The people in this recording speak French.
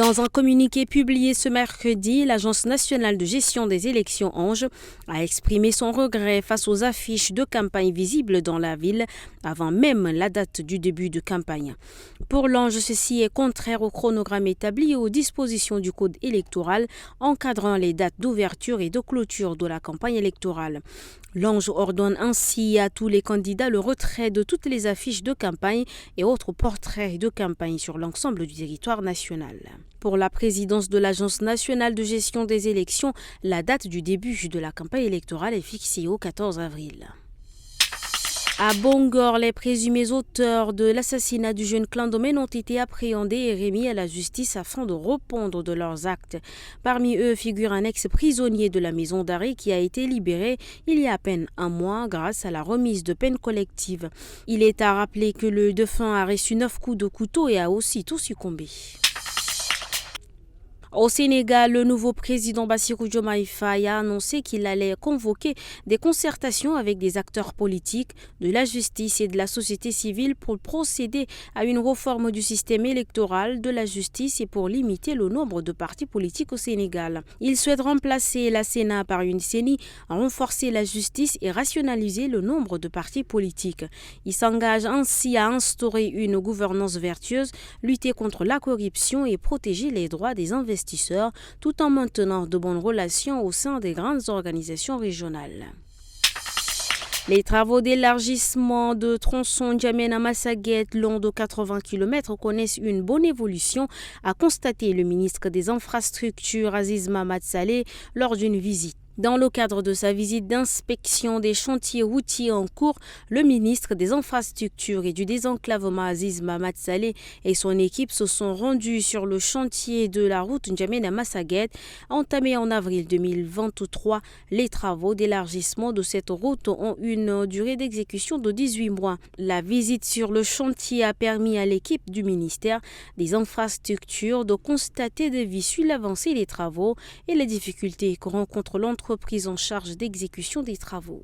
Dans un communiqué publié ce mercredi, l'Agence nationale de gestion des élections ANGE a exprimé son regret face aux affiches de campagne visibles dans la ville avant même la date du début de campagne. Pour l'ANGE, ceci est contraire au chronogramme établi et aux dispositions du code électoral encadrant les dates d'ouverture et de clôture de la campagne électorale. L'ANGE ordonne ainsi à tous les candidats le retrait de toutes les affiches de campagne et autres portraits de campagne sur l'ensemble du territoire national. Pour la présidence de l'Agence nationale de gestion des élections, la date du début de la campagne électorale est fixée au 14 avril. À Bongor, les présumés auteurs de l'assassinat du jeune Clandomène ont été appréhendés et remis à la justice afin de répondre de leurs actes. Parmi eux figure un ex-prisonnier de la maison d'arrêt qui a été libéré il y a à peine un mois grâce à la remise de peine collective. Il est à rappeler que le défunt a reçu 9 coups de couteau et a aussitôt succombé. Au Sénégal, le nouveau président Bassirou Diomaye Faye a annoncé qu'il allait convoquer des concertations avec des acteurs politiques, de la justice et de la société civile pour procéder à une réforme du système électoral, de la justice et pour limiter le nombre de partis politiques au Sénégal. Il souhaite remplacer la Sénat par une CENI, renforcer la justice et rationaliser le nombre de partis politiques. Il s'engage ainsi à instaurer une gouvernance vertueuse, lutter contre la corruption et protéger les droits des investisseurs, tout en maintenant de bonnes relations au sein des grandes organisations régionales. Les travaux d'élargissement de tronçon N'Djamena-Massaguet long de 80 km connaissent une bonne évolution, a constaté le ministre des Infrastructures Aziz Mamad Saleh lors d'une visite. Dans le cadre de sa visite d'inspection des chantiers routiers en cours, le ministre des Infrastructures et du Désenclavement Aziz Mamad Saleh et son équipe se sont rendus sur le chantier de la route N'Djamena-Massaguet, entamé en avril 2023. Les travaux d'élargissement de cette route ont une durée d'exécution de 18 mois. La visite sur le chantier a permis à l'équipe du ministère des Infrastructures de constater de visu l'avancée des travaux et les difficultés que rencontre l'entreprise en charge d'exécution des travaux.